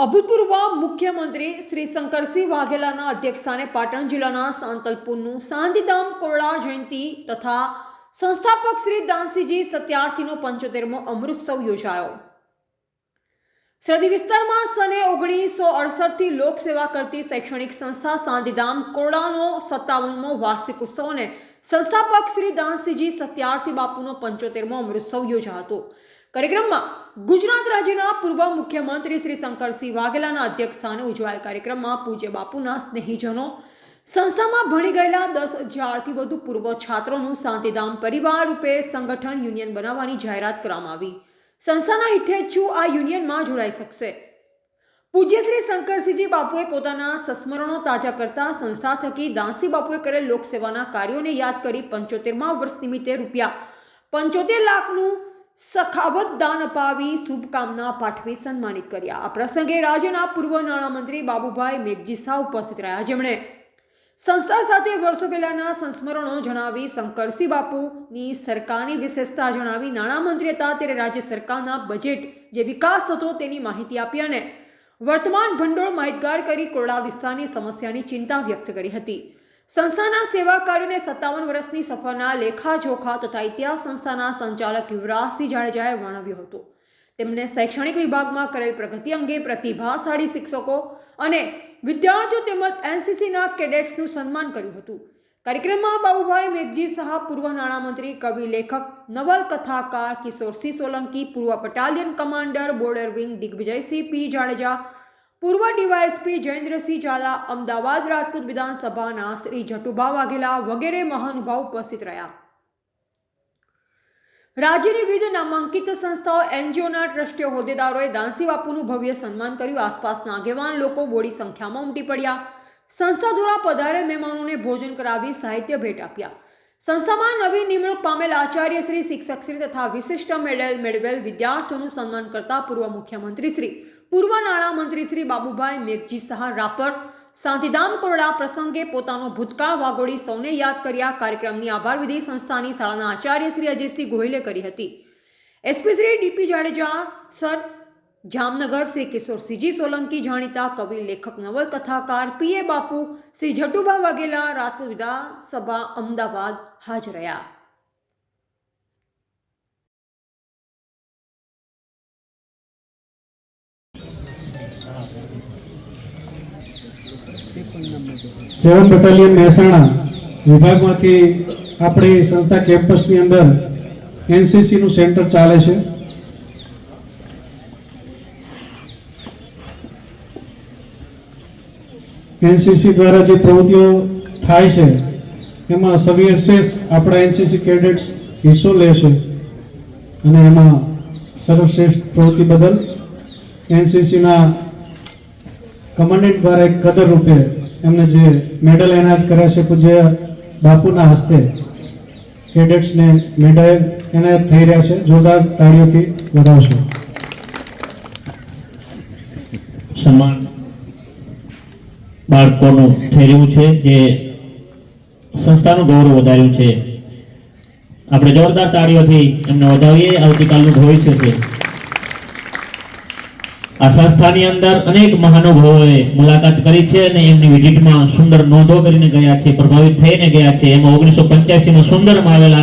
અભૂતપૂર્વ મુખ્યમંત્રી શ્રી શંકરસિંહ વાઘેલાના અધ્યક્ષસ્થાને પાટણ જિલ્લાના સાંતલપુરનું શાંતિધામ કોરડા જયંતિ તથા સંસ્થાપક શ્રી દાનસિંહજી સત્યાર્થીનો 75મો અમૃતોત્સવ યોજાયો। સરહદી વિસ્તારમાં સને 1968થી લોકસેવા કરતી શૈક્ષણિક સંસ્થા શાંતિધામ કોરડાનો 57મો વાર્ષિક ઉત્સવ અને સંસ્થાપક શ્રી દાનસિંહજી સત્યાર્થી બાપુનો 75મો અમૃતોત્સવ યોજાયો હતો। કાર્યક્રમમાં ગુજરાત રાજ્યના પૂર્વ મુખ્યમંત્રી શ્રી શંકરસિંહ વાઘેલાના અધ્યક્ષસ્થાને ઉજવાયેલ કાર્યક્રમમાં પૂજ્ય બાપુના સ્નેહીજનો, સંસ્થામાં ભણી ગયેલા 10,000થી વધુ પૂર્વ છાત્રોનું શાંતિધામ પરિવાર રૂપે સંગઠન યુનિયન બનાવવાની જાહેરાત કરવામાં આવી। સંસ્થાના હિતેચ્છુ આ યુનિયનમાં જોડાઈ શકશે। પૂજ્ય શ્રી શંકરસિંહજી બાપુએ પોતાના સંસ્મરણો તાજા કરતા સંસ્થા થકી દાનસિંહ બાપુએ કરેલ લોકસેવાના કાર્યોને યાદ કરી 75મા વર્ષ નિમિત્તે ₹75 લાખનું સખાવત દાન અપાવી શુભકામના પાઠવી સન્માનિત કર્યા। આ પ્રસંગે રાજ્યના પૂર્વ નાણામંત્રી બાબુભાઈ મેઘજી શાહ ઉપસ્થિત રહ્યા, જેમણે સંસ્થા સાથે વર્ષો પહેલાના સંસ્મરણો જણાવી શંકરસિંહ બાપુની સરકારની વિશેષતા જણાવી નાણામંત્રી હતા ત્યારે રાજ્ય સરકારના બજેટ જે વિકાસ થતો તેની માહિતી આપી અને વર્તમાન ભંડોળ માહિતગાર કરી કોરડા વિસ્તારની સમસ્યાની ચિંતા વ્યક્ત કરી હતી। સંસ્થાના સેવા કાર્યોને 57 વર્ષની સફરના લેખાજોખા તથા ઇતિહાસ સંસ્થાના સંચાલક યુવરાજસિંહ જાડેજાએ વર્ણવ્યો હતો। તેમણે શૈક્ષણિક વિભાગમાં કરેલ પ્રગતિ અંગે પ્રતિભાશાળી શિક્ષકો અને વિદ્યાર્થીઓ તેમજ એનસીસીના કેડેટ્સનું સન્માન કર્યું હતું। કાર્યક્રમમાં બાબુભાઈ મેઘજી શાહ, પૂર્વ નાણામંત્રી, કવિ, લેખક, નવલકથાકાર કિશોરસિંહ સોલંકી, પૂર્વ battalion commander border wing Digvijaysinh P Jadeja, પૂર્વ ડીવાયએસપી જયેન્દ્રસિંહ ઝાલા, અમદાવાદ રાજપૂત વિધાનસભાના શ્રી જટુભા વાઘેલા વગેરે મહાનુભાવ ઉપસ્થિત રહ્યા। રાજ્યની વિવિધ નામાંકિત સંસ્થાઓ, એનજીઓના ટ્રસ્ટીઓ, હોદ્દેદારોએ દાનસિંહ બાપુનું ભવ્ય સન્માન કર્યું। આસપાસના આગેવાન લોકો બોડી સંખ્યામાં ઉમટી પડ્યા। સંસ્થા દ્વારા પધારેલ મહેમાનોને ભોજન કરાવી સાહિત્ય ભેટ આપ્યા। સંસ્થામાં નવી નિમણૂક પામેલ આચાર્ય શ્રી, શિક્ષક શ્રી તથા વિશિષ્ટ મેડલ મેળવેલ વિદ્યાર્થીઓનું સન્માન કરતા પૂર્વ મુખ્યમંત્રી શ્રી, પૂર્વ નાણામંત્રી શ્રી બાબુભાઈ મેઘજી શાહ રાપર શાંતિધામ કોરડા પ્રસંગે પોતાનો ભૂતકાળ વાગોળી સૌને યાદ કર્યા। કાર્યક્રમની આભાર વિધિ સંસ્થાની શાળાના આચાર્ય શ્રી અજયસિંહ ગોહિલે કરી હતી। SP Shri DP Jadeja sir, Jamnagar Shri Kishorsinhji Solanki, જાણીતા કવિ, લેખક, નવલકથાકાર પીએ બાપુ, શ્રી જટુભા વાઘેલા રાજપૂત વિધાનસભા અમદાવાદ હાજર રહ્યા। સેવન બટાલિયન મહેસાણા વિભાગમાંથી આપણી સંસ્થા કેમ્પસની અંદર એનસીસીનું સેન્ટર ચાલે છે। એનસીસી દ્વારા જે પ્રવૃત્તિઓ થાય છે એમાં સવિશેષ આપણા એનસીસી કેડેટ્સ હિસ્સો લે છે અને એમાં સર્વશ્રેષ્ઠ પ્રવૃત્તિ બદલ એનસીસીના કમાન્ડન્ટ દ્વારા એક કદર રૂપે એમને જે મેડલ એનાયત કર્યા છે પૂજ્ય બાપુના હસ્તે કેડેટ્સને મેડલ એનાયત થઈ રહ્યા છે। જોરદાર તાળીઓથી વધાવશો। સન્માન બાળકોનું થઈ રહ્યું છે જે સંસ્થાનું ગૌરવ વધાર્યું છે। આપણે જોરદાર તાળીઓથી એમને વધાવીએ। આવતીકાલનું ભવિષ્ય છે। આ સંસ્થાની અંદર અનેક મહાનુભાવોએ મુલાકાત કરી છે અને એમની વિઝિટમાં સુંદર નોંધો કરીને ગયા છે, પ્રભાવિત થઈને ગયા છે। એમાં 1985માં સુંદરમાં આવેલા